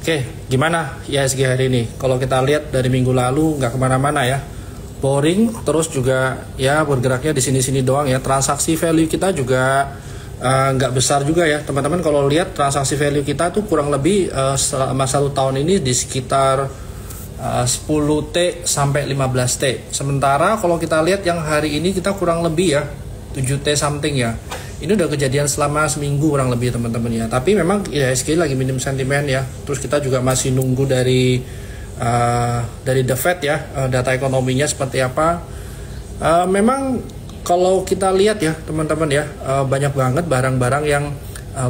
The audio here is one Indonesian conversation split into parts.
Oke, gimana IHSG hari ini? Kalau kita lihat dari minggu lalu nggak kemana-mana ya, boring, terus juga ya bergeraknya di sini-sini doang ya. Transaksi value kita juga nggak besar juga ya, teman-teman. Kalau lihat transaksi value kita tuh kurang lebih selama 1 tahun ini di sekitar 10T sampai 15T. Sementara kalau kita lihat yang hari ini kita kurang lebih ya 7T something ya. Ini udah kejadian selama seminggu kurang lebih teman-teman ya. Tapi memang IHSG lagi minim sentimen ya. Terus kita juga masih nunggu dari The Fed ya, data ekonominya seperti apa. Memang kalau kita lihat ya teman-teman ya, banyak banget barang-barang yang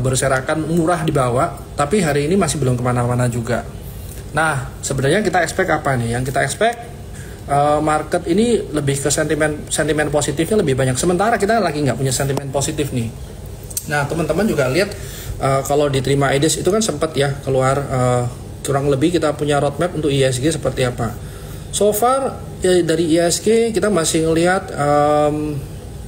berserakan murah di bawah. Tapi hari ini masih belum kemana-mana juga. Nah sebenarnya kita expect apa nih? Yang kita expect market ini lebih ke sentimen positifnya lebih banyak, sementara kita lagi nggak punya sentimen positif nih. Nah teman-teman juga lihat kalau diterima IDES itu kan sempat ya keluar kurang lebih kita punya roadmap untuk IHSG seperti apa. So far ya, dari IHSG kita masih ngelihat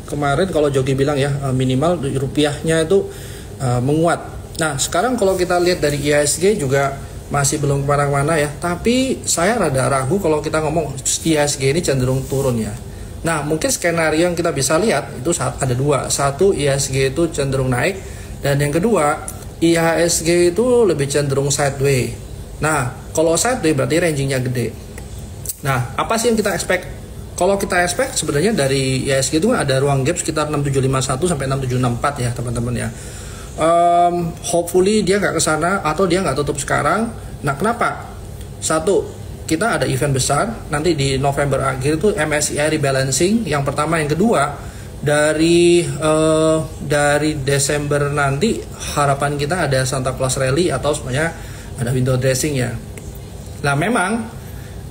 kemarin kalau Jogi bilang ya minimal rupiahnya itu menguat. Nah sekarang kalau kita lihat dari IHSG juga masih belum kemana-mana ya, tapi saya rada ragu kalau kita ngomong IHSG ini cenderung turun ya. Nah mungkin skenario yang kita bisa lihat itu ada dua. Satu, IHSG itu cenderung naik, dan yang kedua IHSG itu lebih cenderung sideways. Nah kalau sideways berarti rangingnya gede. Nah apa sih yang kita expect? Kalau kita expect sebenarnya dari IHSG itu ada ruang gap sekitar 6751 sampai 6764 ya teman-teman ya. Hopefully dia nggak kesana atau dia nggak tutup sekarang. Nah kenapa? Satu, kita ada event besar nanti di November akhir itu MSCI rebalancing yang pertama. Yang kedua dari Desember nanti harapan kita ada Santa Claus Rally atau sebenarnya ada window dressing ya. Nah memang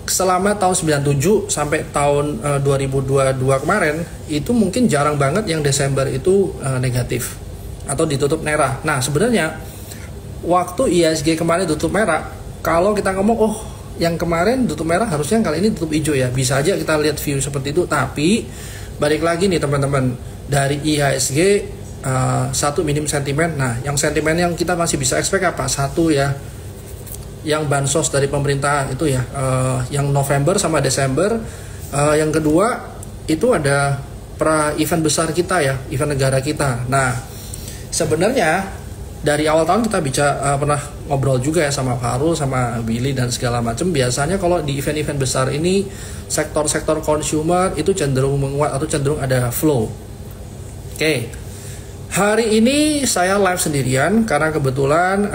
selama tahun 97 sampai tahun 2022 kemarin itu mungkin jarang banget yang Desember itu negatif atau ditutup merah. Nah sebenarnya waktu IHSG kemarin tutup merah, kalau kita ngomong yang kemarin tutup merah harusnya kali ini tutup hijau ya, bisa aja kita lihat view seperti itu. Tapi balik lagi nih teman-teman, dari IHSG satu minim sentimen. Nah yang sentimen yang kita masih bisa expect apa? Satu ya yang bansos dari pemerintah itu ya, yang November sama Desember. Yang kedua itu ada event besar kita ya, event negara kita. Nah sebenarnya dari awal tahun kita pernah ngobrol juga ya sama Farul, sama Billy dan segala macam. Biasanya kalau di event-event besar ini sektor-sektor consumer itu cenderung menguat atau cenderung ada flow. Oke, hari ini saya live sendirian karena kebetulan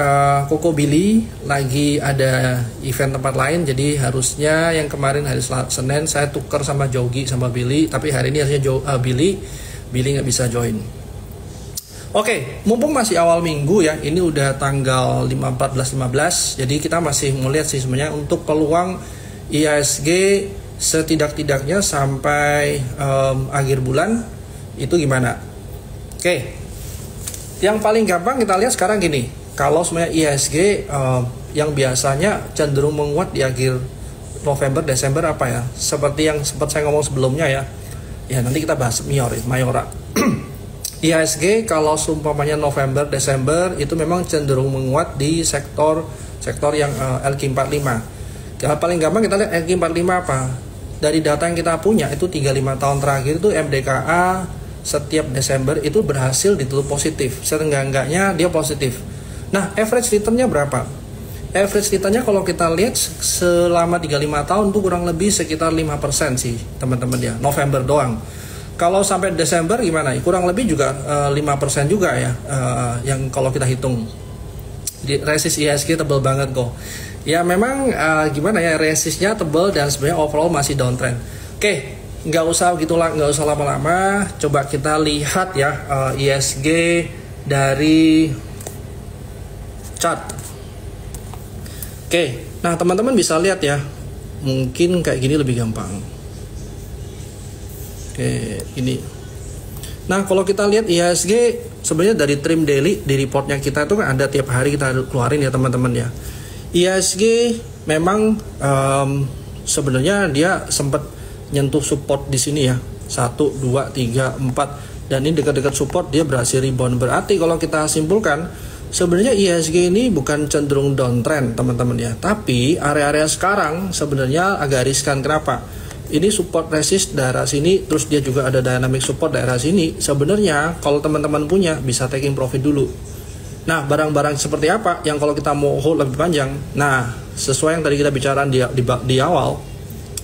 Koko Billy lagi ada event tempat lain. Jadi harusnya yang kemarin hari Senin saya tukar sama Jogi sama Billy, tapi hari ini harusnya Billy nggak bisa join. Oke, mumpung masih awal minggu ya, ini udah tanggal 14-15, jadi kita masih melihat sih sebenarnya untuk peluang IHSG setidak-tidaknya sampai akhir bulan itu gimana. Oke, yang paling gampang kita lihat sekarang gini, kalau sebenarnya IHSG yang biasanya cenderung menguat di akhir November, Desember apa ya, seperti yang sempat saya ngomong sebelumnya ya nanti kita bahas Mayora. IHSG kalau seumpamanya November, Desember itu memang cenderung menguat di sektor yang LQ45. Paling gampang kita lihat LQ45 apa? Dari data yang kita punya itu 35 tahun terakhir itu MDKA setiap Desember itu berhasil ditutup positif. Setengah-enggaknya dia positif. Nah average returnnya berapa? Average returnnya kalau kita lihat selama 35 tahun itu kurang lebih sekitar 5% sih teman-teman ya, November doang. Kalau sampai Desember gimana? Kurang lebih juga 5% juga ya, yang kalau kita hitung. Resist IHSG tebel banget kok. Ya memang gimana ya, resistnya tebel dan sebenarnya overall masih downtrend. Oke, nggak usah lama-lama. Coba kita lihat ya IHSG dari chart. Oke, nah teman-teman bisa lihat ya. Mungkin kayak gini lebih gampang. Oke, ini. Nah, kalau kita lihat IHSG sebenarnya dari trim daily di reportnya kita itu kan ada tiap hari kita keluarin ya teman-teman ya. IHSG memang sebenarnya dia sempat nyentuh support di sini ya. 1, 2, 3, 4 dan ini dekat-dekat support dia berhasil rebound. Berarti kalau kita simpulkan sebenarnya IHSG ini bukan cenderung downtrend teman-teman ya, tapi area-area sekarang sebenarnya agak riskan. Kenapa? Ini support resist daerah sini, terus dia juga ada dynamic support daerah sini. Sebenarnya kalau teman-teman punya bisa taking profit dulu. Nah, barang-barang seperti apa yang kalau kita mau hold lebih panjang? Nah, sesuai yang tadi kita bicara di awal,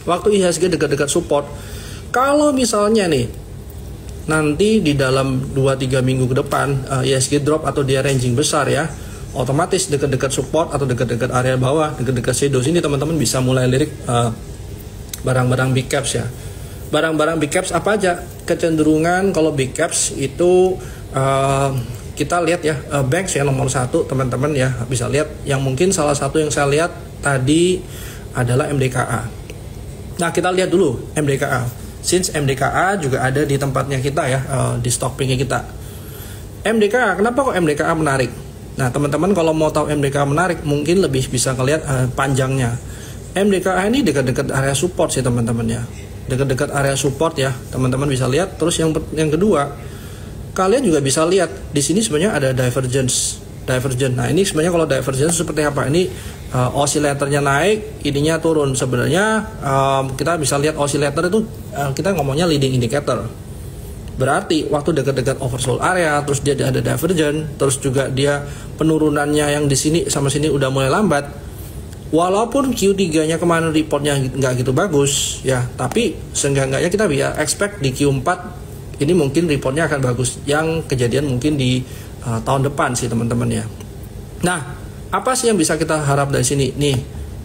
waktu IHSG dekat-dekat support, kalau misalnya nih nanti di dalam 2-3 minggu ke depan IHSG drop atau dia ranging besar ya, otomatis dekat-dekat support atau dekat-dekat area bawah, dekat-dekat shadow sini teman-teman bisa mulai lirik barang-barang big caps ya. Barang-barang big caps apa aja? Kecenderungan kalau big caps itu kita lihat ya, banks ya nomor 1 teman-teman ya, bisa lihat yang mungkin salah satu yang saya lihat tadi adalah MDKA. Nah, kita lihat dulu MDKA. Since MDKA juga ada di tempatnya kita ya, di stock picknya kita. MDKA, kenapa kok MDKA menarik? Nah, teman-teman kalau mau tahu MDKA menarik, mungkin lebih bisa ngelihat panjangnya. MDKA ini dekat-dekat area support sih teman-teman ya. Dekat-dekat area support ya, teman-teman bisa lihat. Terus yang kedua, kalian juga bisa lihat di sini sebenarnya ada divergence. Nah, ini sebenarnya kalau divergence seperti apa? Ini osilatornya naik, ininya turun. Sebenarnya kita bisa lihat osilator itu kita ngomongnya leading indicator. Berarti waktu dekat-dekat oversold area, terus dia ada divergence, terus juga dia penurunannya yang di sini sama sini udah mulai lambat. Walaupun Q3-nya kemarin reportnya nggak gitu bagus ya, tapi seenggak-enggaknya kita bisa expect di Q4 ini mungkin reportnya akan bagus. Yang kejadian mungkin di tahun depan sih teman-teman ya. Nah, apa sih yang bisa kita harap dari sini? Nih,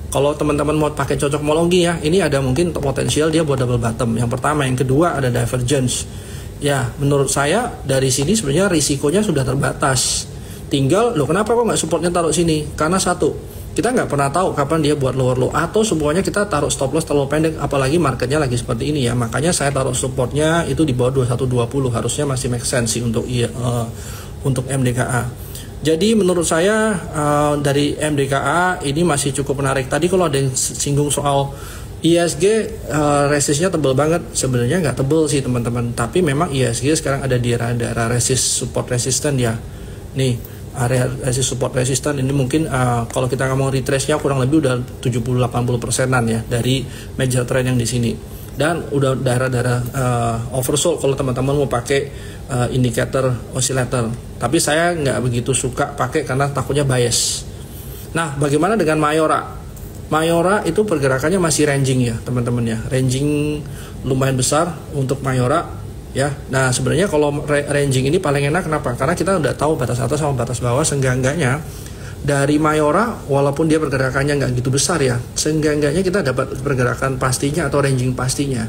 kalau teman-teman mau pakai cocokmologi ya, ini ada mungkin potensial dia buat double bottom. Yang pertama, yang kedua ada divergence. Ya, menurut saya dari sini sebenarnya risikonya sudah terbatas. Tinggal, loh kenapa kok nggak supportnya taruh sini? Karena satu, kita nggak pernah tahu kapan dia buat lower low, atau semuanya kita taruh stop loss terlalu pendek, apalagi marketnya lagi seperti ini ya. Makanya saya taruh supportnya itu di bawah 2120, harusnya masih make sense sih untuk MDKA. Jadi menurut saya dari MDKA ini masih cukup menarik. Tadi kalau ada yang singgung soal IHSG resistnya tebel banget, sebenarnya nggak tebel sih teman-teman. Tapi memang IHSG sekarang ada di daerah resist support resistant ya. Nih area resist support resistant ini mungkin kalau kita ngomong retrace-nya kurang lebih udah 70-80%-an ya dari major trend yang di sini. Dan udah daerah-daerah oversold kalau teman-teman mau pakai indikator oscillator. Tapi saya nggak begitu suka pakai karena takutnya bias. Nah, bagaimana dengan Mayora? Mayora itu pergerakannya masih ranging ya teman-teman ya, ranging lumayan besar untuk Mayora ya. Nah, sebenarnya kalau ranging ini paling enak kenapa? Karena kita udah tahu batas atas sama batas bawah. Seenggak-enggaknya dari Mayora walaupun dia pergerakannya nggak gitu besar ya, seenggak-enggaknya kita dapat pergerakan pastinya atau ranging pastinya.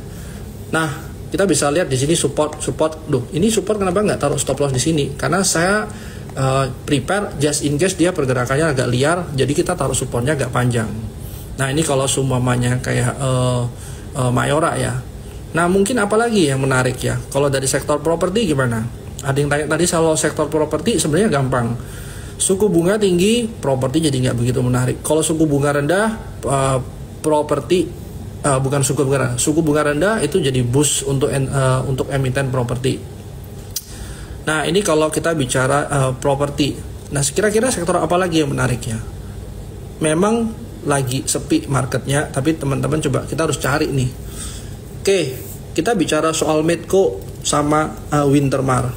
Nah, kita bisa lihat di sini support. Duh, ini support kenapa nggak taruh stop loss di sini? Karena saya prepare just in case dia pergerakannya agak liar, jadi kita taruh supportnya agak panjang. Nah, ini kalau seumpamanya kayak Mayora ya. Nah, mungkin apalagi yang menarik ya? Kalau dari sektor properti gimana? Ada yang tanya tadi kalau sektor properti sebenarnya gampang. Suku bunga tinggi, properti jadi nggak begitu menarik. Kalau suku bunga rendah, properti bukan suku bunga rendah itu jadi boost untuk emiten properti. Nah, ini kalau kita bicara properti. Nah, kira-kira sektor apa lagi yang menarik ya? Memang lagi sepi marketnya, tapi teman-teman coba kita harus cari nih. Oke, kita bicara soal Medco sama Wintermar.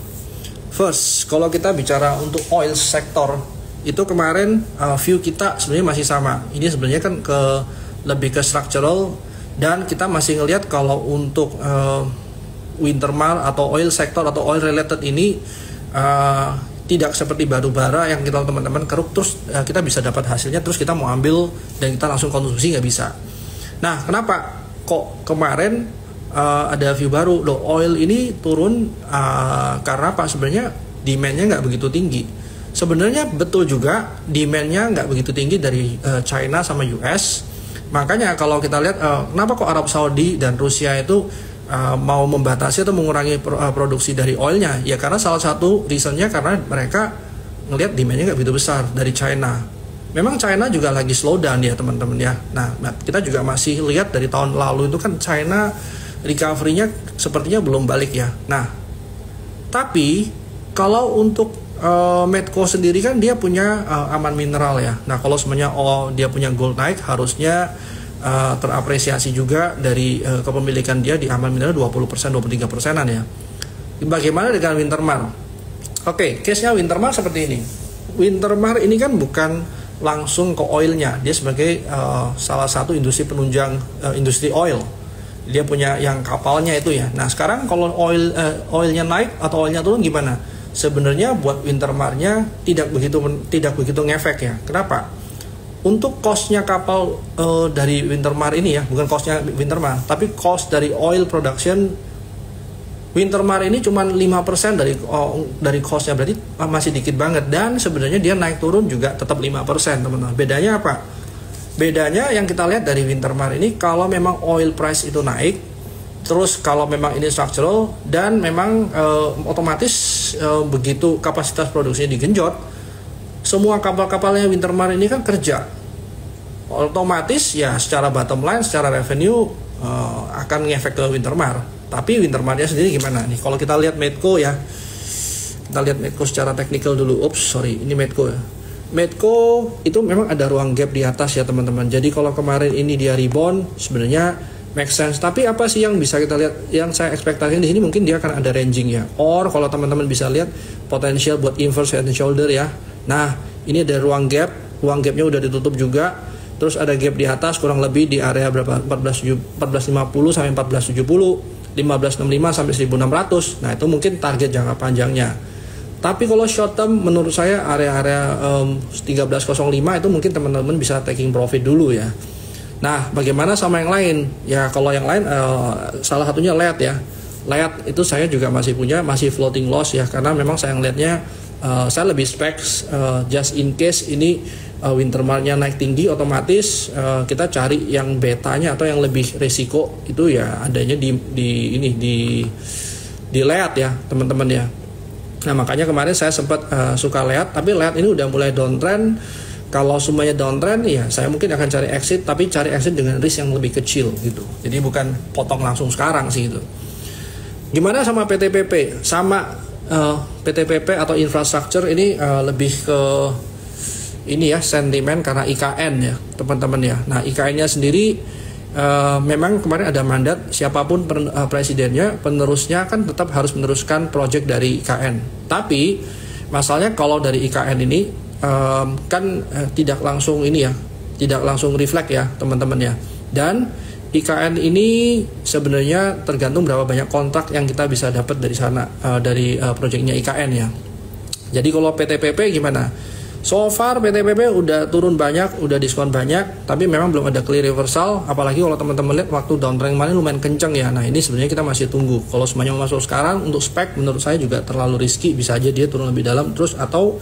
First, kalau kita bicara untuk oil sektor, itu kemarin view kita sebenarnya masih sama. Ini sebenarnya kan lebih ke structural, dan kita masih ngelihat kalau untuk Wintermar atau oil sektor atau oil related ini tidak seperti batu bara yang kita teman-teman keruk terus kita bisa dapat hasilnya terus kita mau ambil dan kita langsung konsumsi, nggak bisa. Nah, kenapa kok kemarin ada view baru loh, oil ini turun karena apa? Sebenarnya demandnya nggak begitu tinggi. Sebenarnya betul juga demandnya nggak begitu tinggi dari China sama US. Makanya kalau kita lihat kenapa kok Arab Saudi dan Rusia itu mau membatasi atau mengurangi produksi dari oilnya, ya karena salah satu reasonnya karena mereka ngelihat demandnya nggak begitu besar dari China. Memang China juga lagi slow down ya teman-teman ya. Nah, kita juga masih lihat dari tahun lalu itu kan China recovery-nya sepertinya belum balik ya. Nah, tapi kalau untuk Medco sendiri kan dia punya aman mineral ya. Nah kalau semuanya dia punya gold naik, harusnya terapresiasi juga dari kepemilikan dia di aman mineral 20%, 23%-an ya. Bagaimana dengan Wintermar? Oke, case-nya Wintermar seperti ini. Wintermar ini kan bukan langsung ke oilnya, dia sebagai salah satu industri penunjang industri oil. Dia punya yang kapalnya itu ya. Nah sekarang kalau oilnya naik atau oilnya turun gimana? Sebenarnya buat Wintermar-nya tidak begitu ngefek ya. Kenapa? Untuk cost-nya kapal dari Wintermar ini ya, bukan cost-nya Wintermar, tapi cost dari oil production Wintermar ini cuma 5% dari cost-nya, berarti masih dikit banget. Dan sebenarnya dia naik turun juga tetap 5% teman-teman. Bedanya apa? Bedanya yang kita lihat dari Wintermar ini, kalau memang oil price itu naik, terus kalau memang ini structural dan memang otomatis begitu kapasitas produksinya digenjot, semua kapal-kapalnya Wintermar ini kan kerja, otomatis ya secara bottom line, secara revenue akan ngefek ke Wintermar. Tapi Wintermar-nya sendiri gimana nih? Kalau kita lihat Medco ya, kita lihat Medco secara teknikal dulu. Ini Medco ya. Medco itu memang ada ruang gap di atas ya teman-teman. Jadi kalau kemarin ini dia rebound, sebenarnya make sense. Tapi apa sih yang bisa kita lihat? Yang saya ekspektasikan di sini mungkin dia akan ada ranging ya. Or kalau teman-teman bisa lihat potensial buat inverse head and shoulder ya. Nah ini ada ruang gap. Ruang gapnya udah ditutup juga. Terus ada gap di atas kurang lebih di area berapa? 1450 sampai 1470. 1565 sampai 1600. Nah itu mungkin target jangka panjangnya. Tapi kalau short term menurut saya area-area 1305 itu mungkin teman-teman bisa taking profit dulu ya. Nah bagaimana sama yang lain? Ya kalau yang lain salah satunya LED ya. LED itu saya juga masih floating loss ya, karena memang saya ngeliatnya saya lebih specs just in case ini Wintermar-nya naik tinggi, otomatis kita cari yang betanya atau yang lebih resiko itu ya adanya di LED ya teman-teman ya. Nah makanya kemarin saya sempat suka LED, tapi LED ini udah mulai downtrend. Kalau semuanya downtrend ya saya mungkin akan cari exit, tapi cari exit dengan risk yang lebih kecil gitu. Jadi bukan potong langsung sekarang sih gitu. Gimana sama PTPP? Sama PTPP atau infrastructure ini lebih ke ini ya sentimen karena IKN ya teman-teman ya. Nah IKN-nya sendiri memang kemarin ada mandat siapapun presidennya, penerusnya kan tetap harus meneruskan project dari IKN. Tapi masalahnya kalau dari IKN ini tidak langsung ini ya, tidak langsung reflect ya teman-teman ya. Dan IKN ini sebenarnya tergantung berapa banyak kontrak yang kita bisa dapat dari sana dari projectnya IKN ya. Jadi kalau PTPP gimana? So far PTPP udah turun banyak, udah diskon banyak, tapi memang belum ada clear reversal. Apalagi kalau teman-teman lihat waktu downtrend kemarin lumayan kenceng ya. Nah ini sebenarnya kita masih tunggu. Kalau semuanya mau masuk sekarang untuk spek menurut saya juga terlalu risky, bisa aja dia turun lebih dalam terus atau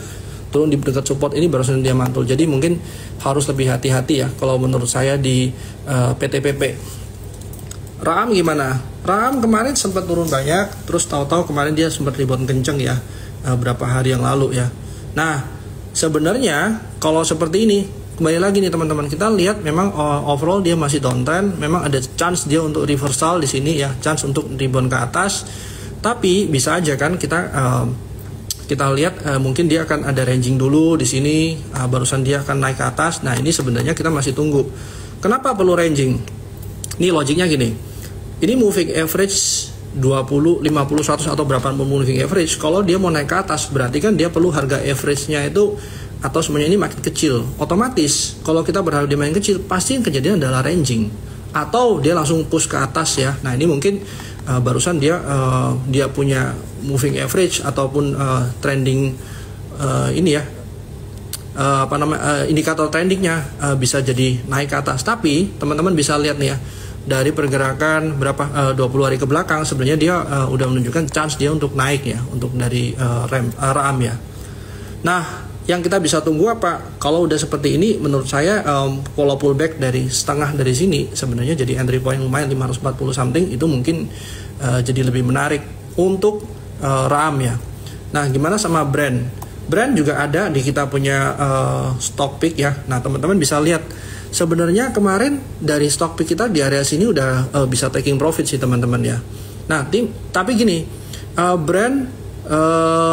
turun di dekat support ini barusan dia mantul. Jadi mungkin harus lebih hati-hati ya kalau menurut saya di PTPP. Raham gimana? Raham kemarin sempat turun banyak, terus tahu-tahu kemarin dia sempat rebound kenceng ya berapa hari yang lalu ya. Nah sebenarnya kalau seperti ini kembali lagi nih teman-teman, kita lihat memang overall dia masih downtrend, memang ada chance dia untuk reversal di sini ya, chance untuk rebound ke atas. Tapi bisa aja kan kita lihat mungkin dia akan ada ranging dulu di sini, barusan dia akan naik ke atas. Nah ini sebenarnya kita masih tunggu. Kenapa perlu ranging? Ini logiknya gini, ini moving average 20, 50, 100 atau berapa moving average. Kalau dia mau naik ke atas berarti kan dia perlu harga average-nya itu atau semuanya ini makin kecil. Otomatis kalau kita berharap dia makin kecil, pasti yang kejadian adalah ranging atau dia langsung push ke atas ya. Nah ini mungkin barusan dia punya moving average ataupun trending ini ya indikator trendingnya bisa jadi naik ke atas. Tapi teman-teman bisa lihat nih ya, dari pergerakan berapa 20 hari ke belakang sebenarnya dia udah menunjukkan chance dia untuk naik ya, untuk dari RAM ya. Nah yang kita bisa tunggu apa? Kalau udah seperti ini menurut saya kalau pullback dari setengah dari sini sebenarnya jadi entry point lumayan 540 something, itu mungkin jadi lebih menarik untuk RAM ya. Nah gimana sama Brent? Brent juga ada di kita punya stock pick ya. Nah teman-teman bisa lihat sebenarnya kemarin dari stock pick kita di area sini udah bisa taking profit sih teman-teman ya. Nah tapi gini, Brent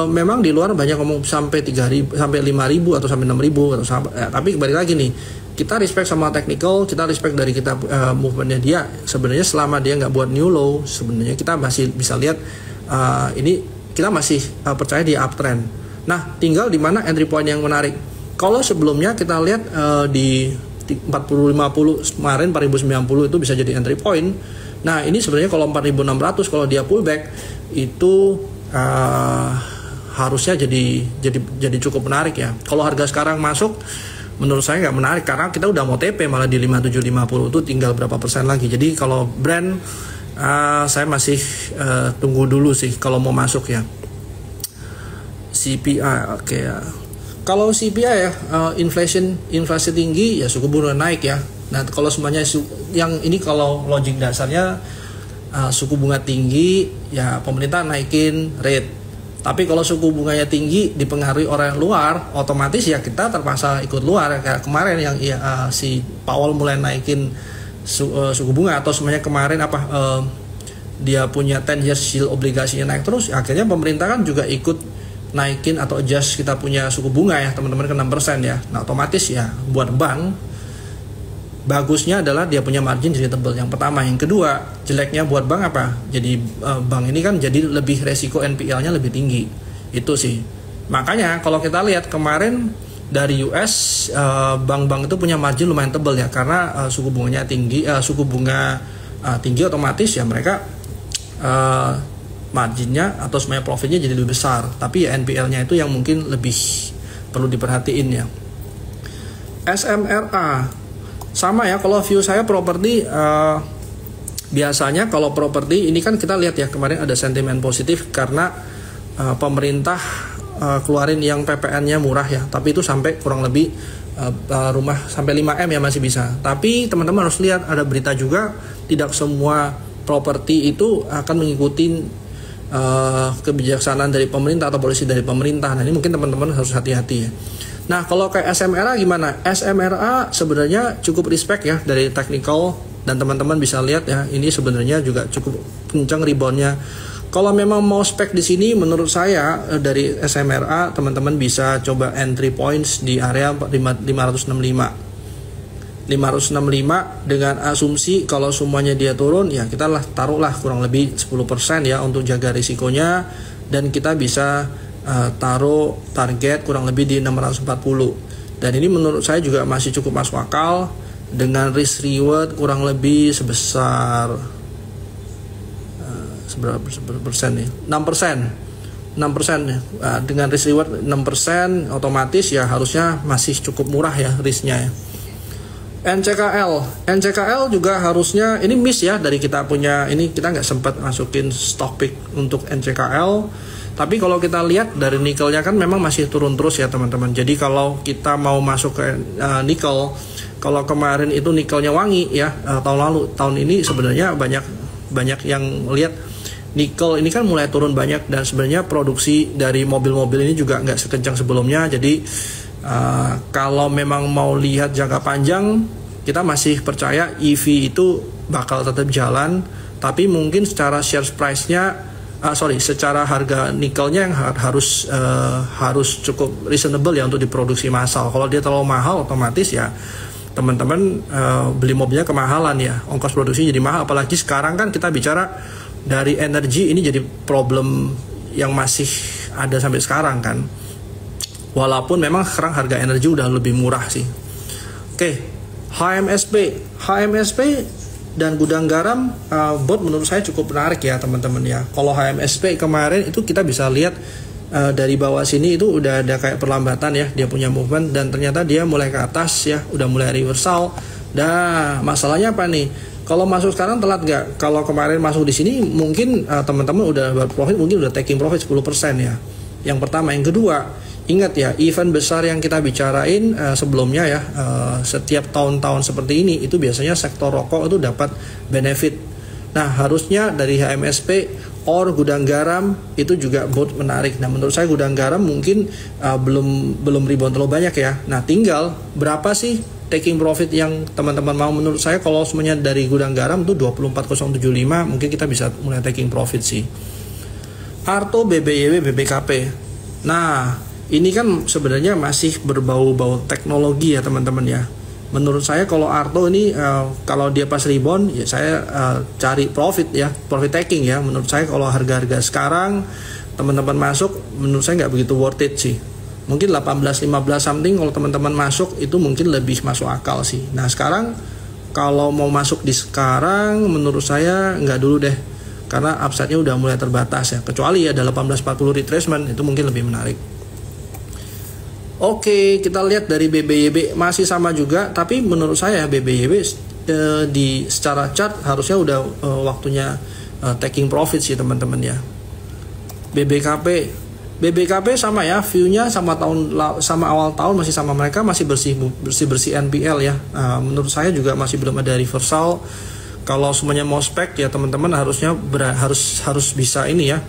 memang di luar banyak ngomong sampai 3.000 sampai 5.000 atau sampai 6.000 atau tapi kembali lagi nih, kita respect sama technical, kita respect dari kita movementnya dia. Sebenarnya selama dia nggak buat new low, sebenarnya kita masih bisa lihat ini kita masih percaya di uptrend. Nah, tinggal di mana entry point yang menarik. Kalau sebelumnya kita lihat di 4050 kemarin 4090 itu bisa jadi entry point. Nah, ini sebenarnya kalau 4600 kalau dia pullback itu harusnya jadi cukup menarik ya. Kalau harga sekarang masuk, menurut saya nggak menarik karena kita udah mau TP malah di 5750 itu tinggal berapa persen lagi. Jadi kalau brand saya masih tunggu dulu sih kalau mau masuk ya. CPI oke ya. Kalau CPI ya inflasi tinggi ya suku bunga naik ya. Nah, kalau semuanya yang ini kalau logik dasarnya suku bunga tinggi ya pemerintah naikin rate. Tapi kalau suku bunganya tinggi dipengaruhi orang luar, otomatis ya kita terpaksa ikut luar. Kayak kemarin yang si Powell mulai naikin suku bunga atau semuanya kemarin dia punya 10 years yield obligasinya naik terus, akhirnya pemerintah kan juga ikut naikin atau adjust kita punya suku bunga ya teman-teman ke 6% ya. Nah, otomatis ya buat bank bagusnya adalah dia punya margin jadi tebal. Yang pertama, yang kedua jeleknya buat bank apa? Jadi bank ini kan jadi lebih resiko NPL-nya lebih tinggi. Itu sih. Makanya kalau kita lihat kemarin dari US bank-bank itu punya margin lumayan tebal ya karena suku bunganya tinggi, tinggi otomatis ya mereka marginnya atau semuanya profitnya jadi lebih besar. Tapi ya NPL-nya itu yang mungkin lebih perlu diperhatiin ya. SMRA sama ya, kalau view saya properti biasanya kalau properti ini kan kita lihat ya kemarin ada sentimen positif karena pemerintah keluarin yang PPN-nya murah ya, tapi itu sampai kurang lebih rumah sampai 5M ya masih bisa. Tapi teman-teman harus lihat ada berita juga tidak semua properti itu akan mengikuti kebijaksanaan dari pemerintah atau polisi dari pemerintah. Nah, ini mungkin teman-teman harus hati-hati ya. Nah, kalau kayak SMRA gimana? SMRA sebenarnya cukup respect ya dari technical dan teman-teman bisa lihat ya, ini sebenarnya juga cukup kencang reboundnya. Kalau memang mau spek di sini, menurut saya dari SMRA teman-teman bisa coba entry points di area 565 dengan asumsi kalau semuanya dia turun ya kita taruhlah kurang lebih 10% ya untuk jaga risikonya, dan kita bisa taruh target kurang lebih di 640, dan ini menurut saya juga masih cukup masuk akal dengan risk reward kurang lebih sebesar seberapa persen nih? 6% ya. Dengan risk reward 6% otomatis ya harusnya masih cukup murah ya risknya ya. NCKL juga harusnya ini miss ya dari kita punya ini, kita nggak sempat masukin stock pick untuk NCKL. Tapi kalau kita lihat dari nikelnya kan memang masih turun terus ya teman-teman. Jadi kalau kita mau masuk ke nikel, kalau kemarin itu nikelnya wangi ya tahun lalu, tahun ini sebenarnya banyak yang lihat nikel ini kan mulai turun banyak, dan sebenarnya produksi dari mobil-mobil ini juga nggak sekencang sebelumnya. Jadi kalau memang mau lihat jangka panjang, kita masih percaya EV itu bakal tetap jalan, tapi mungkin secara share price-nya secara harga nikelnya yang harus cukup reasonable ya untuk diproduksi massal. Kalau dia terlalu mahal, otomatis ya teman-teman beli mobilnya kemahalan ya, ongkos produksi jadi mahal. Apalagi sekarang kan kita bicara dari energi, ini jadi problem yang masih ada sampai sekarang kan. Walaupun memang sekarang harga energi udah lebih murah sih. Oke, HMSP dan gudang garam bot menurut saya cukup menarik ya teman-teman ya. Kalau HMSP kemarin itu kita bisa lihat dari bawah sini itu udah ada kayak perlambatan ya, dia punya movement, dan ternyata dia mulai ke atas ya, udah mulai reversal. Nah, masalahnya apa nih? Kalau masuk sekarang telat nggak? Kalau kemarin masuk di sini mungkin teman-teman udah berprofit, mungkin udah taking profit 10% ya. Yang pertama, yang kedua, ingat ya, event besar yang kita bicarain sebelumnya ya, setiap tahun-tahun seperti ini itu biasanya sektor rokok itu dapat benefit. Nah, harusnya dari HMSP or gudang garam itu juga both menarik. Nah, menurut saya gudang garam mungkin belum rebound terlalu banyak ya. Nah, tinggal berapa sih taking profit yang teman-teman mau? Menurut saya kalau semuanya dari gudang garam itu 24075, mungkin kita bisa mulai taking profit sih. Arto, BBYW, BBKP. Nah, ini kan sebenarnya masih berbau-bau teknologi ya teman-teman ya. Menurut saya kalau Arto ini kalau dia pas rebound ya saya cari profit ya, profit taking ya. Menurut saya kalau harga-harga sekarang teman-teman masuk, menurut saya nggak begitu worth it sih. Mungkin 18-15 something kalau teman-teman masuk itu mungkin lebih masuk akal sih. Nah sekarang kalau mau masuk di sekarang menurut saya nggak dulu deh, karena upside-nya udah mulai terbatas ya. Kecuali ada 1840 retracement itu mungkin lebih menarik. Oke, kita lihat dari BBYB masih sama juga, tapi menurut saya BBYB di secara chart harusnya udah waktunya taking profit sih teman-teman ya. BBKP sama ya, view-nya sama awal tahun masih sama, mereka masih bersih NPL ya. Menurut saya juga masih belum ada reversal. Kalau semuanya mau spek ya teman-teman harusnya harus bisa ini ya.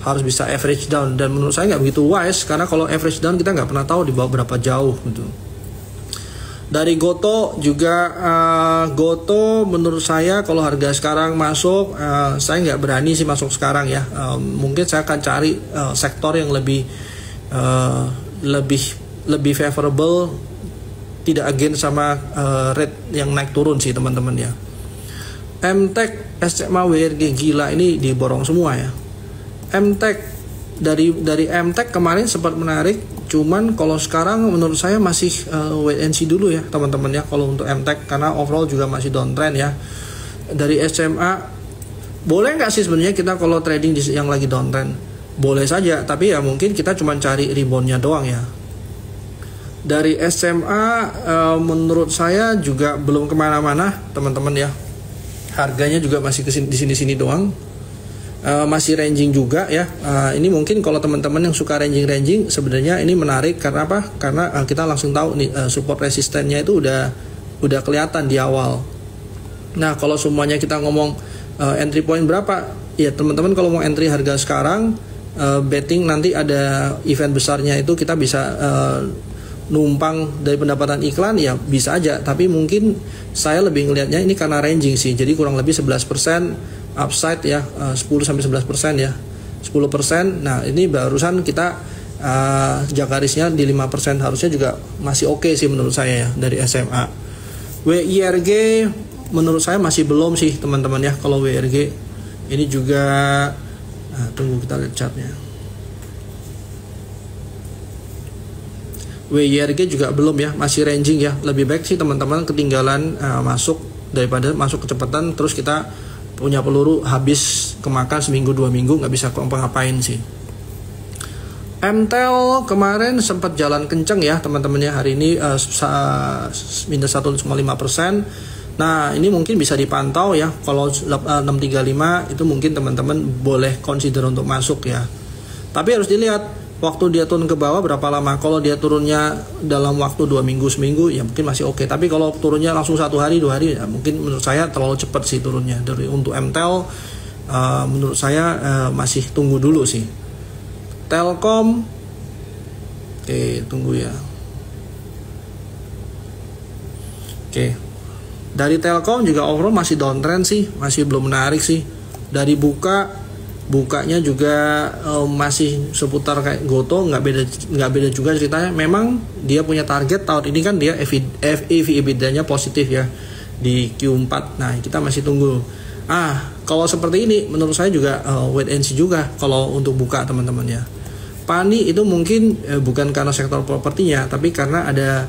Harus bisa average down, dan menurut saya nggak begitu wise karena kalau average down kita nggak pernah tahu di bawah berapa jauh gitu. Dari Goto juga Goto menurut saya kalau harga sekarang masuk saya nggak berani sih masuk sekarang ya. Mungkin saya akan cari sektor yang lebih favorable, tidak against sama rate yang naik turun sih teman-teman ya. MTech, SMA, WRG gila ini diborong semua ya. MTech dari MTech kemarin sempat menarik, cuman kalau sekarang menurut saya masih wait and see dulu ya teman-teman ya kalau untuk MTech, karena overall juga masih downtrend ya. Dari SMA boleh nggak sih sebenarnya kita kalau trading yang lagi downtrend? Boleh saja, tapi ya mungkin kita cuma cari reboundnya doang ya. Dari SMA menurut saya juga belum kemana-mana teman-teman ya, harganya juga masih di sini doang. Masih ranging juga ya. Ini mungkin kalau teman-teman yang suka ranging sebenarnya ini menarik karena apa? Karena kita langsung tahu nih support resistennya itu udah kelihatan di awal. Nah kalau semuanya kita ngomong entry point berapa, ya teman-teman kalau mau entry harga sekarang, betting nanti ada event besarnya itu kita bisa numpang dari pendapatan iklan ya bisa aja. Tapi mungkin saya lebih ngelihatnya ini karena ranging sih, jadi kurang lebih 11% upside ya, 10-11% ya, 10%. Nah ini barusan kita jaga risknya di 5%, harusnya juga masih oke sih menurut saya ya dari SMA. WIRG menurut saya masih belum sih teman-teman ya. Kalau WIRG ini juga tunggu kita lihat chartnya. WIRG juga belum ya, masih ranging ya. Lebih baik sih teman-teman ketinggalan masuk daripada masuk kecepatan terus kita punya peluru habis kemakan seminggu 2 minggu nggak bisa ngapain sih. MTEL kemarin sempat jalan kenceng ya teman-teman ya, hari ini minus 1,5%. Nah ini mungkin bisa dipantau ya, kalau 635 itu mungkin teman-teman boleh consider untuk masuk ya. Tapi harus dilihat waktu dia turun ke bawah berapa lama. Kalau dia turunnya dalam waktu 2 minggu seminggu ya mungkin masih oke. Tapi kalau turunnya langsung 1 hari 2 hari ya mungkin menurut saya terlalu cepat sih turunnya. Untuk MTEL menurut saya masih tunggu dulu sih. Telkom oke tunggu ya. Oke, dari Telkom juga overall masih downtrend sih, masih belum menarik sih. Dari bukanya juga masih seputar kayak Goto, nggak beda juga ceritanya. Memang dia punya target tahun ini kan dia EV/EBITDA-nya positif ya di Q4. Nah kita masih tunggu. Kalau seperti ini menurut saya juga wait and see juga kalau untuk buka teman-teman ya. PANI itu mungkin bukan karena sektor propertinya, tapi karena ada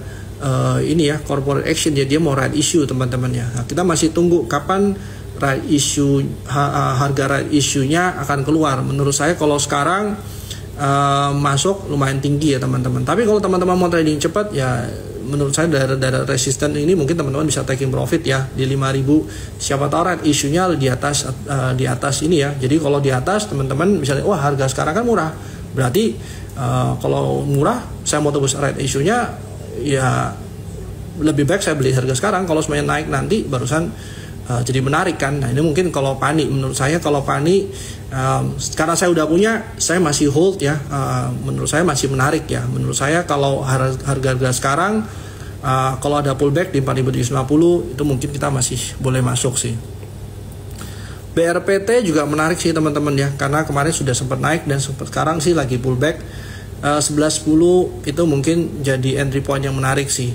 ini ya corporate action ya, dia mau right issue teman-teman ya. Nah, kita masih tunggu kapan right issue, harga right issue-nya akan keluar. Menurut saya kalau sekarang masuk lumayan tinggi ya teman-teman. Tapi kalau teman-teman mau trading cepat ya menurut saya daerah resisten ini mungkin teman-teman bisa taking profit ya di 5.000. Siapa tahu right issue-nya di atas ini ya. Jadi kalau di atas teman-teman misalnya wah harga sekarang kan murah. Berarti kalau murah saya mau tebus right issue-nya ya lebih baik saya beli harga sekarang. Kalau semuanya naik nanti barusan jadi menarik kan. Nah ini mungkin kalau PANI, menurut saya kalau PANI karena saya udah punya, saya masih hold ya. Menurut saya masih menarik ya. Menurut saya kalau harga-harga sekarang kalau ada pullback di 4.750 itu mungkin kita masih boleh masuk sih. BRPT juga menarik sih teman-teman ya, karena kemarin sudah sempat naik dan sekarang sih lagi pullback. 11.10 itu mungkin jadi entry point yang menarik sih.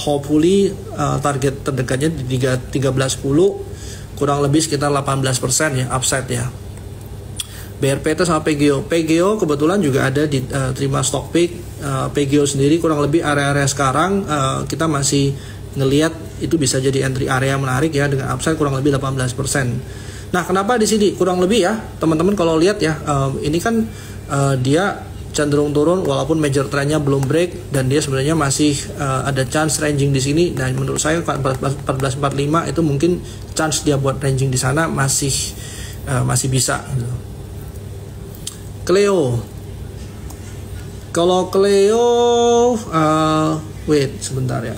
Hopefully target terdekatnya di 13.10, kurang lebih sekitar 18% ya upside ya. BRPT sama PGO. PGO kebetulan juga ada di terima stock pick. PGO sendiri kurang lebih area-area sekarang kita masih ngelihat itu bisa jadi entry area menarik ya, dengan upside kurang lebih 18%. Nah, kenapa di sini kurang lebih ya, teman-teman kalau lihat ya, ini kan dia cenderung turun walaupun major trendnya belum break, dan dia sebenarnya masih ada chance ranging di sini. Dan menurut saya 14.45 itu mungkin chance dia buat ranging di sana masih bisa. Cleo, kalau Cleo, wait sebentar ya.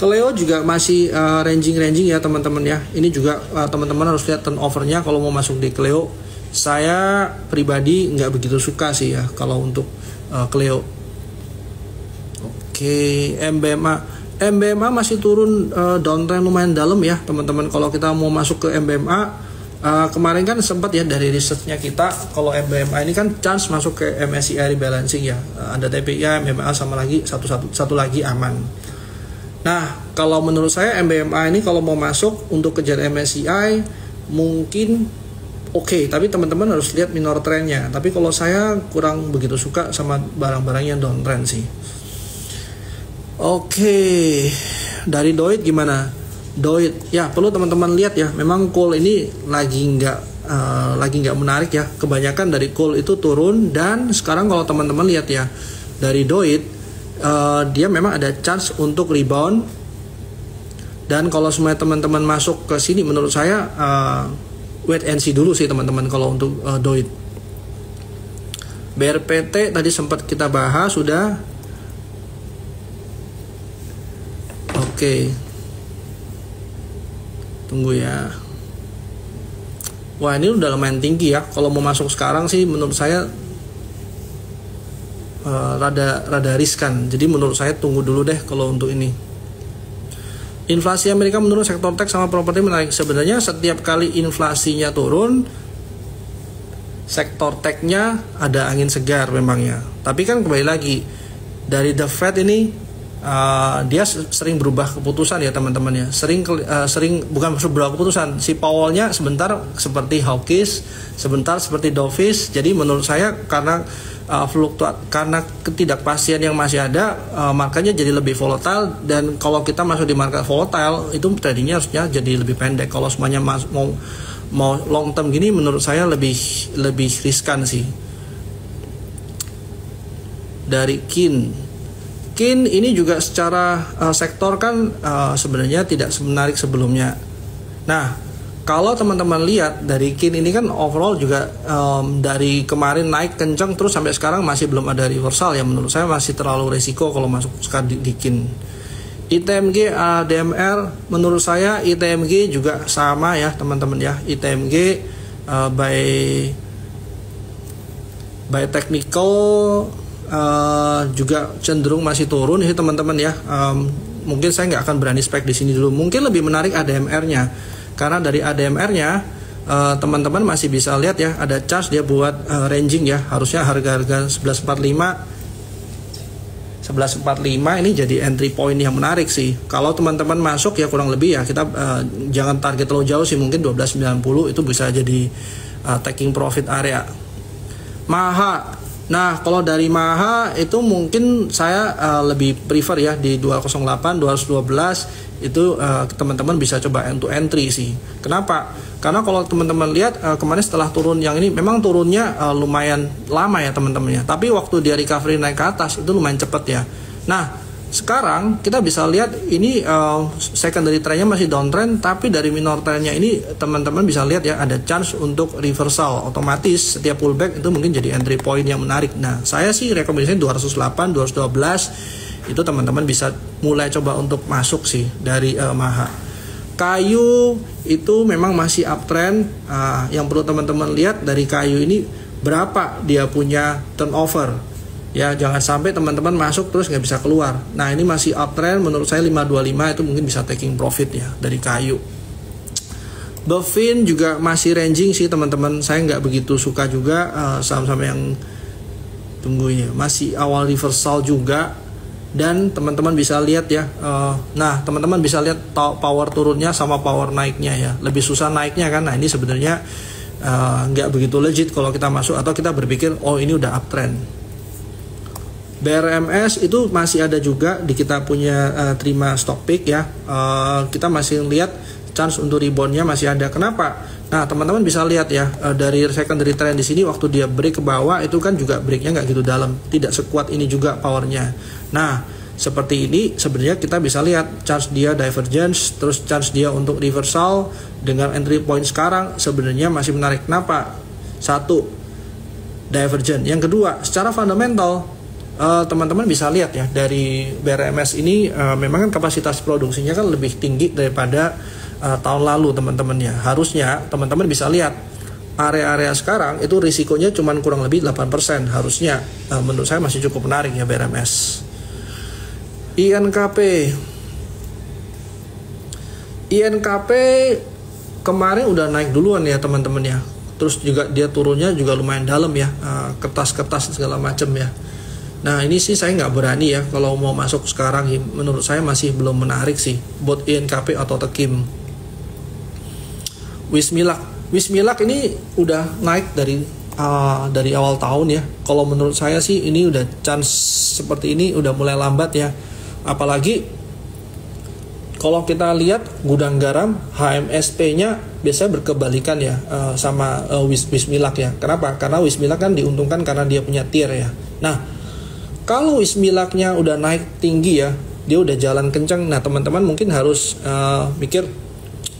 Cleo juga masih ranging ya teman-teman ya. Ini juga teman-teman harus lihat turnovernya kalau mau masuk di Cleo. Saya pribadi nggak begitu suka sih ya kalau untuk Cleo. Oke, MBMA masih turun downtrend lumayan dalam ya teman-teman. Kalau kita mau masuk ke MBMA, kemarin kan sempat ya dari researchnya kita, kalau MBMA ini kan chance masuk ke MSCI rebalancing ya. Ada TPI, MBMA sama lagi satu lagi aman. Nah, kalau menurut saya MBMA ini kalau mau masuk untuk kejar MSCI mungkin oke, tapi teman-teman harus lihat minor trendnya. Tapi kalau saya kurang begitu suka sama barang-barang yang downtrend sih. Oke, dari Doit gimana? Doit ya perlu teman-teman lihat ya. Memang coal ini lagi nggak menarik ya. Kebanyakan dari coal itu turun, dan sekarang kalau teman-teman lihat ya dari Doit, dia memang ada chance untuk rebound. Dan kalau semua teman-teman masuk ke sini, menurut saya wait and see dulu sih teman-teman kalau untuk Doit. BRPT tadi sempat kita bahas sudah. Oke, tunggu ya. Wah, ini udah lumayan tinggi ya. Kalau mau masuk sekarang sih menurut saya rada riskan. Jadi menurut saya tunggu dulu deh kalau untuk ini. Inflasi Amerika menurun, sektor tech sama properti menarik. Sebenarnya setiap kali inflasinya turun, sektor technya ada angin segar memangnya. Tapi kan kembali lagi dari The Fed ini, dia sering berubah keputusan ya teman-teman ya. Sering bukan berubah keputusan. Si Powell-nya sebentar seperti hawkish, sebentar seperti dovish. Jadi menurut saya karena karena ketidakpastian yang masih ada, marketnya jadi lebih volatile. Dan kalau kita masuk di market volatile, itu tradingnya harusnya jadi lebih pendek. Kalau semuanya mau long term gini, menurut saya lebih riskan sih. Dari Kin ini juga secara sektor kan sebenarnya tidak semenarik sebelumnya. Nah, kalau teman-teman lihat dari Kin ini kan overall juga dari kemarin naik kencang terus sampai sekarang masih belum ada reversal ya. Menurut saya masih terlalu resiko kalau masuk sekarang di Kin. ITMG, ADMR, menurut saya ITMG juga sama ya teman-teman ya. ITMG by technical juga cenderung masih turun sih teman-teman ya. Mungkin saya nggak akan berani spek di sini dulu. Mungkin lebih menarik ADMR-nya. Karena dari ADMR-nya teman-teman masih bisa lihat ya, ada chance dia buat ranging ya. Harusnya harga-harga 11.45 ini jadi entry point yang menarik sih. Kalau teman-teman masuk ya kurang lebih ya kita jangan target terlalu jauh sih, mungkin 12.90 itu bisa jadi taking profit area. Maha. Nah, kalau dari Maha itu mungkin saya lebih prefer ya di 208, 212 itu teman-teman bisa coba end to entry sih. Kenapa? Karena kalau teman-teman lihat kemarin setelah turun yang ini memang turunnya lumayan lama ya teman-teman ya. Tapi waktu dia recovery naik ke atas itu lumayan cepat ya. Nah, sekarang kita bisa lihat ini secondary trendnya masih downtrend, tapi dari minor trendnya ini teman-teman bisa lihat ya ada chance untuk reversal. Otomatis setiap pullback itu mungkin jadi entry point yang menarik. Nah, saya sih rekomendasinya 208, 212 itu teman-teman bisa mulai coba untuk masuk sih dari Maha. Kayu itu memang masih uptrend. Yang perlu teman-teman lihat dari kayu ini berapa dia punya turnover. Ya, jangan sampai teman-teman masuk terus nggak bisa keluar. Nah, ini masih uptrend, menurut saya 525 itu mungkin bisa taking profit ya dari kayu. Bovin juga masih ranging sih teman-teman. Saya nggak begitu suka juga saham-saham yang tunggunya masih awal reversal juga. Dan teman-teman bisa lihat ya, nah teman-teman bisa lihat power turunnya sama power naiknya ya. Lebih susah naiknya kan. Nah ini sebenarnya nggak begitu legit kalau kita masuk atau kita berpikir oh ini udah uptrend. BRMS itu masih ada juga di kita punya terima stock pick ya. Kita masih lihat chance untuk reboundnya masih ada. Kenapa? Nah teman-teman bisa lihat ya dari secondary trend di sini waktu dia break ke bawah itu kan juga breaknya nggak gitu dalam, tidak sekuat ini juga powernya. Nah seperti ini sebenarnya kita bisa lihat chance dia divergence, terus chance dia untuk reversal dengan entry point sekarang sebenarnya masih menarik. Kenapa? Satu, divergent. Yang kedua, secara fundamental teman-teman bisa lihat ya dari BRMS ini memang kan kapasitas produksinya kan lebih tinggi daripada tahun lalu teman-teman ya. Harusnya teman-teman bisa lihat area-area sekarang itu risikonya cuma kurang lebih 8%. Harusnya menurut saya masih cukup menarik ya BRMS. INKP kemarin udah naik duluan ya teman-teman ya. Terus juga dia turunnya juga lumayan dalam ya, kertas-kertas segala macam ya. Nah ini sih saya nggak berani ya kalau mau masuk sekarang. Menurut saya masih belum menarik sih buat INKP atau Tekim. Wismilak ini udah naik dari awal tahun ya. Kalau menurut saya sih ini udah chance seperti ini udah mulai lambat ya. Apalagi kalau kita lihat gudang garam HMSP-nya biasanya berkebalikan ya sama Wismilak ya. Kenapa? Karena Wismilak kan diuntungkan karena dia punya tier ya. Nah kalau Wismilaknya udah naik tinggi ya, dia udah jalan kencang. Nah teman-teman mungkin harus mikir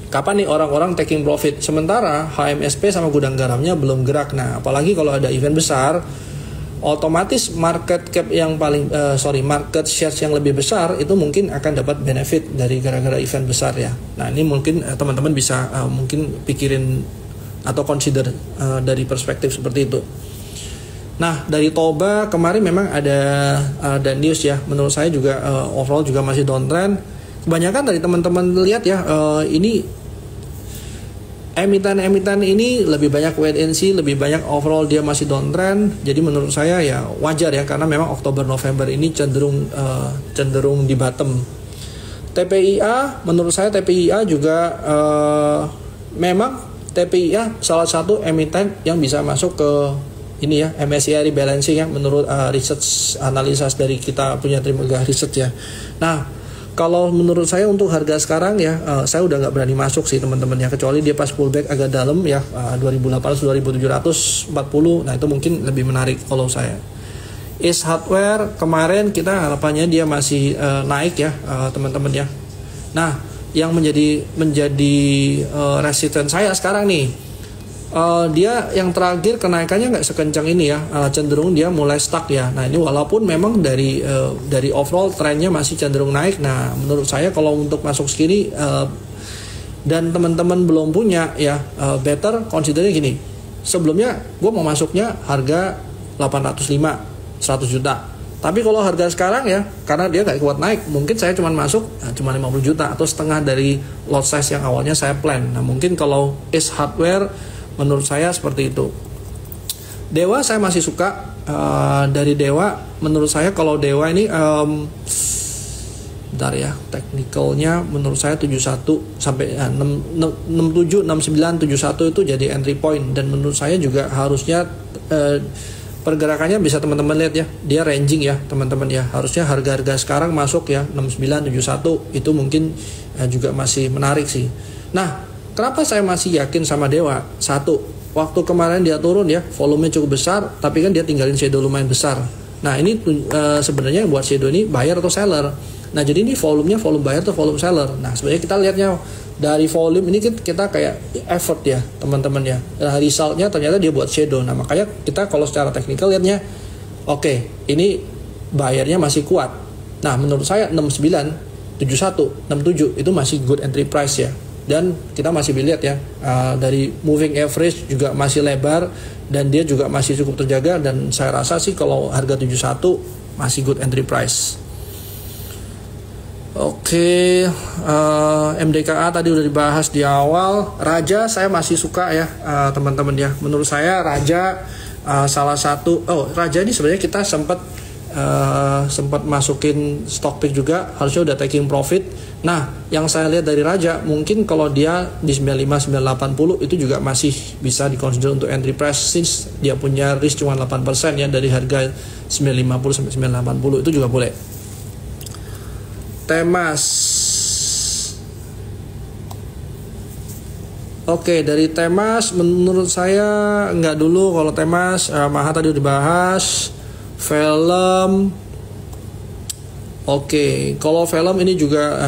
kapan nih orang-orang taking profit. Sementara HMSP sama gudang garamnya belum gerak. Nah apalagi kalau ada event besar, otomatis market cap yang market shares yang lebih besar itu mungkin akan dapat benefit dari gara-gara event besar ya. Nah ini mungkin teman-teman bisa mungkin pikirin atau consider dari perspektif seperti itu. Nah dari Toba kemarin memang ada news ya. Menurut saya juga overall juga masih downtrend. Kebanyakan dari teman-teman lihat ya ini emiten ini lebih banyak wait and see, lebih banyak overall dia masih downtrend. Jadi menurut saya ya wajar ya karena memang Oktober November ini cenderung di bottom. TPIA menurut saya TPIA juga memang TPIA salah satu emiten yang bisa masuk ke ini ya MSCI rebalancing ya menurut research analisis dari kita punya Trimegah Research ya. Nah kalau menurut saya untuk harga sekarang ya saya udah nggak berani masuk sih teman-teman ya, kecuali dia pas pullback agak dalam ya 2800-2740. Nah itu mungkin lebih menarik kalau saya. Ace Hardware kemarin kita harapannya dia masih naik ya teman-teman ya. Nah yang menjadi resisten saya sekarang nih dia yang terakhir kenaikannya nggak sekencang ini ya, cenderung dia mulai stuck ya. Nah ini walaupun memang dari overall trennya masih cenderung naik. Nah menurut saya kalau untuk masuk segini dan teman-teman belum punya ya better considernya gini. Sebelumnya gue mau masuknya harga 805 100 juta. Tapi kalau harga sekarang ya karena dia nggak kuat naik, mungkin saya cuma masuk cuma 50 juta atau setengah dari lot size yang awalnya saya plan. Nah mungkin kalau Ace Hardware menurut saya seperti itu. Dewa saya masih suka dari Dewa. Menurut saya kalau Dewa ini bentar ya, technicalnya menurut saya 71 sampai 67, 69, 71 itu jadi entry point. Dan menurut saya juga harusnya pergerakannya bisa teman-teman lihat ya, dia ranging ya teman-teman ya. Harusnya harga-harga sekarang masuk ya 69, 71 itu mungkin juga masih menarik sih. Nah kenapa saya masih yakin sama Dewa? Satu, waktu kemarin dia turun ya, volumenya cukup besar, tapi kan dia tinggalin shadow lumayan besar. Nah ini sebenarnya buat shadow ini buyer atau seller. Nah jadi ini volumenya volume buyer atau volume seller. Nah sebenarnya kita lihatnya dari volume ini kita kayak effort ya teman-teman ya. Nah resultnya ternyata dia buat shadow. Nah makanya kita kalau secara teknikal lihatnya, oke, ini buyernya masih kuat. Nah menurut saya 69, 71, 67 itu masih good entry price ya. Dan kita masih lihat ya dari moving average juga masih lebar dan dia juga masih cukup terjaga. Dan saya rasa sih kalau harga 71 masih good entry price. Oke, MDKA tadi udah dibahas di awal. Raja saya masih suka ya, teman-teman ya. Menurut saya Raja salah satu. Raja ini sebenarnya kita sempat masukin stock pick juga, harusnya udah taking profit. Nah, yang saya lihat dari Raja, mungkin kalau dia di 95 980 itu juga masih bisa dikonsider untuk entry price, since dia punya risk cuma 8% ya dari harga 950 sampai 980, itu juga boleh. Temas. Oke, dari Temas menurut saya nggak dulu. Kalau Temas, Maha tadi udah dibahas. Film. Oke, kalau film ini juga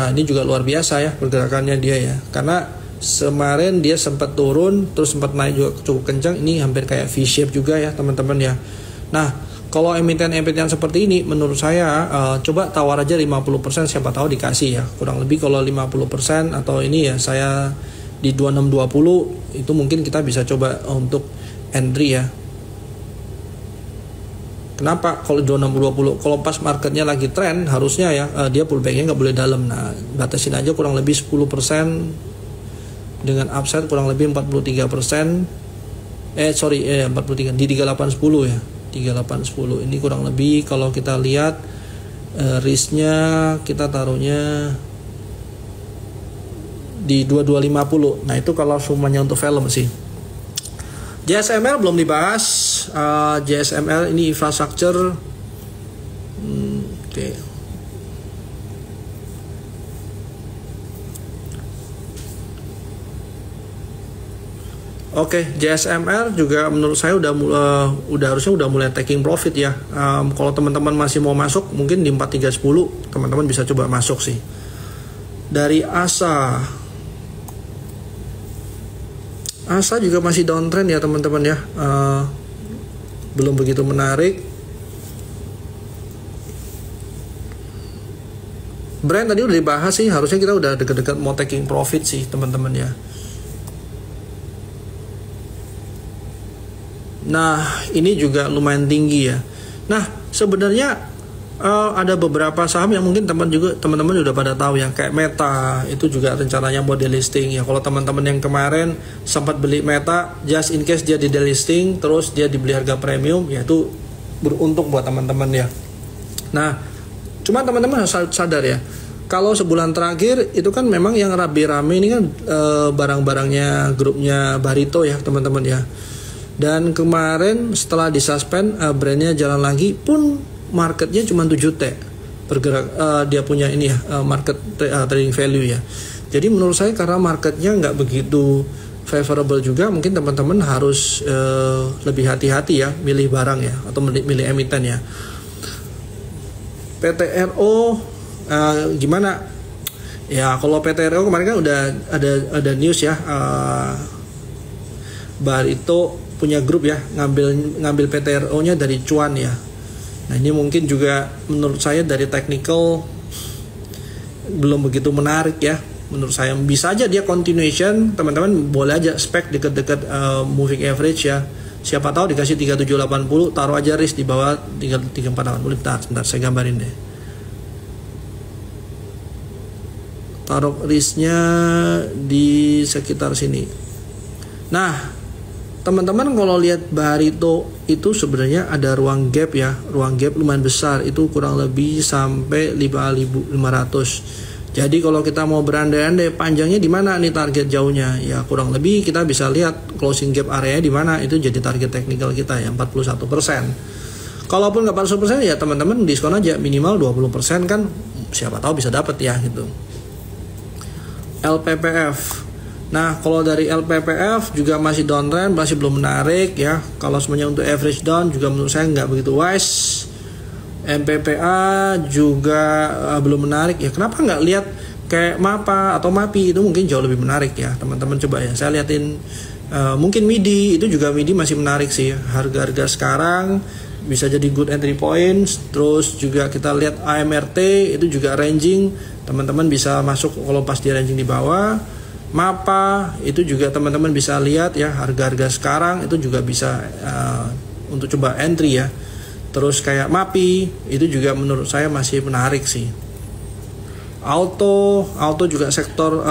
luar biasa ya pergerakannya dia ya. Karena kemarin dia sempat turun, terus sempat naik juga cukup kencang. Ini hampir kayak V-shape juga ya teman-teman ya. Nah, kalau emiten-emiten seperti ini menurut saya coba tawar aja 50%, siapa tahu dikasih ya. Kurang lebih kalau 50% atau ini ya saya di 2620 itu mungkin kita bisa coba untuk entry ya. Kenapa? Kalau 2620 kalau pas marketnya lagi trend harusnya ya dia pullbacknya nggak boleh dalam. Nah, batasin aja kurang lebih 10% dengan upside kurang lebih 43%. 43 di 3810 ya. 3810 ini kurang lebih kalau kita lihat risknya kita taruhnya di 2250. Nah, itu kalau semuanya untuk film sih. JSML belum dibahas. JSML ini infrastructure. Oke. Oke, JSML juga menurut saya harusnya udah mulai taking profit ya. Kalau teman-teman masih mau masuk, mungkin di 4310 teman-teman bisa coba masuk sih. Dari ASA juga masih downtrend ya teman-teman ya. Belum begitu menarik. Brand tadi udah dibahas sih, harusnya kita udah deket-deket mau taking profit sih teman-teman ya. Nah, ini juga lumayan tinggi ya. Nah, sebenarnya ada beberapa saham yang mungkin teman-teman udah pada tahu ya, kayak Meta itu juga rencananya mau delisting ya. Kalau teman-teman yang kemarin sempat beli Meta, just in case dia di delisting, terus dia dibeli harga premium, ya itu beruntung buat teman-teman ya. Nah, cuma teman-teman harus sadar ya, kalau sebulan terakhir itu kan memang yang rame ini kan barang-barangnya grupnya Barito ya teman-teman ya. Dan kemarin setelah disuspend brandnya jalan lagi pun marketnya cuma 7T bergerak, dia punya ini ya market trading value ya. Jadi menurut saya karena marketnya nggak begitu favorable juga, mungkin teman-teman harus lebih hati-hati ya milih barang ya atau milih emiten ya. PTRO gimana ya? Kalau PTRO kemarin kan udah ada news ya, Barito punya grup ya ngambil PTRO-nya dari Cuan ya. Nah, ini mungkin juga menurut saya dari technical belum begitu menarik ya. Menurut saya bisa aja dia continuation, teman-teman boleh aja spek dekat-dekat moving average ya. Siapa tahu dikasih 3780, taruh aja risk di bawah 3480. Bentar saya gambarin deh. Taruh risknya di sekitar sini. Nah, teman-teman kalau lihat Barito itu sebenarnya ada ruang gap ya, ruang gap lumayan besar, itu kurang lebih sampai 5.500. Jadi kalau kita mau berandai-andai panjangnya di mana nih target jauhnya, ya kurang lebih kita bisa lihat closing gap area di mana, itu jadi target teknikal kita ya 41%. Kalaupun nggak 41% ya teman-teman diskon aja minimal 20% kan, siapa tahu bisa dapat ya gitu. LPPF. Nah, kalau dari LPPF juga masih downtrend, masih belum menarik ya. Kalau semuanya untuk average down juga menurut saya nggak begitu wise. MPPA juga belum menarik ya. Kenapa nggak lihat kayak MAPA atau MAPI, itu mungkin jauh lebih menarik ya teman-teman. Coba ya saya liatin mungkin MIDI, itu juga MIDI masih menarik sih. Harga-harga sekarang bisa jadi good entry points. Terus juga kita lihat AMRT itu juga ranging, teman-teman bisa masuk kalau pas di ranging di bawah. MAPA itu juga teman-teman bisa lihat ya, harga-harga sekarang itu juga bisa untuk coba entry ya. Terus kayak MAPI itu juga menurut saya masih menarik sih. Auto juga sektor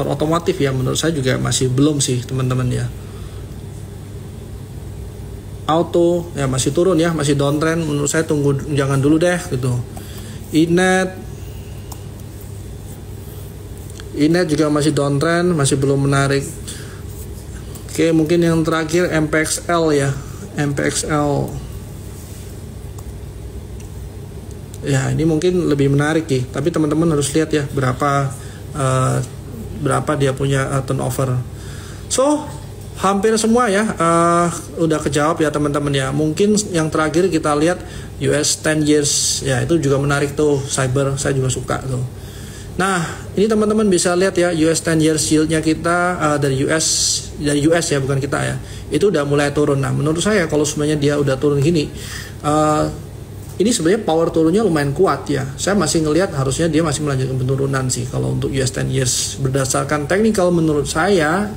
otomotif ya, menurut saya juga masih belum sih teman-teman ya. Auto ya masih turun ya, masih downtrend, menurut saya tunggu, jangan dulu deh gitu. Inet juga masih downtrend, masih belum menarik. Oke, mungkin yang terakhir MPXL ya, MPXL. Ya, ini mungkin lebih menarik nih, tapi teman-teman harus lihat ya berapa dia punya turnover. So, hampir semua ya udah kejawab ya teman-teman ya. Mungkin yang terakhir kita lihat US 10 years ya, itu juga menarik tuh, cyber saya juga suka tuh. Nah, ini teman-teman bisa lihat ya US 10 years yield-nya kita dari US ya, bukan kita ya. Itu udah mulai turun. Nah, menurut saya kalau sebenarnya dia udah turun gini, ini sebenarnya power turunnya lumayan kuat ya. Saya masih ngelihat harusnya dia masih melanjutkan penurunan sih kalau untuk US 10 years. Berdasarkan technical menurut saya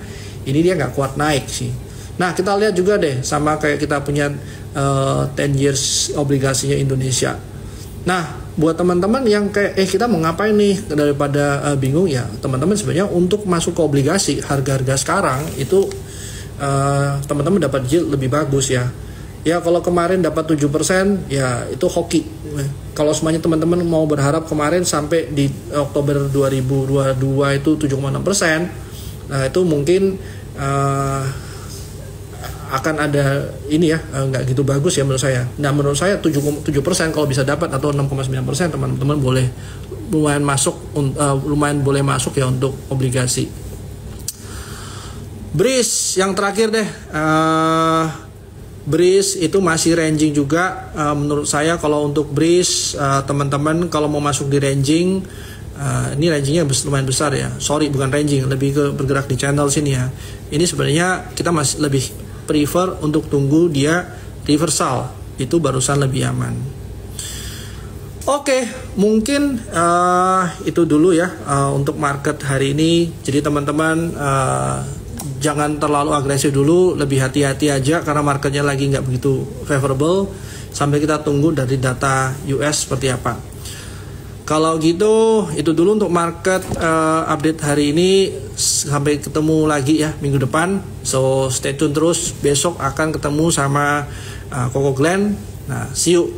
ini dia nggak kuat naik sih. Nah, kita lihat juga deh sama kayak kita punya 10 years obligasinya Indonesia. Nah, buat teman-teman yang kayak kita mau ngapain nih daripada bingung ya, teman-teman sebenarnya untuk masuk ke obligasi harga-harga sekarang itu teman-teman dapat yield lebih bagus ya. Ya kalau kemarin dapat 7% ya itu hoki. Kalau semuanya teman-teman mau berharap kemarin sampai di Oktober 2022 itu 7,6%, nah itu mungkin akan ada ini ya, nggak gitu bagus ya menurut saya. Nah menurut saya 7% kalau bisa dapat atau 6,9% teman-teman lumayan boleh masuk ya untuk obligasi. Breeze yang terakhir deh. Breeze itu masih ranging juga menurut saya. Kalau untuk Breeze teman-teman kalau mau masuk di ranging, ini rangingnya lumayan besar ya. Sorry, bukan ranging, lebih ke bergerak di channel sini ya. Ini sebenarnya kita masih lebih prefer untuk tunggu dia reversal, itu barusan lebih aman. Oke, mungkin itu dulu ya untuk market hari ini. Jadi teman-teman jangan terlalu agresif dulu, lebih hati-hati aja karena marketnya lagi nggak begitu favorable. Sampai kita tunggu dari data US seperti apa. Kalau gitu itu dulu untuk market update hari ini. Sampai ketemu lagi ya minggu depan. So stay tune terus, besok akan ketemu sama Coco Glenn. Nah, see you.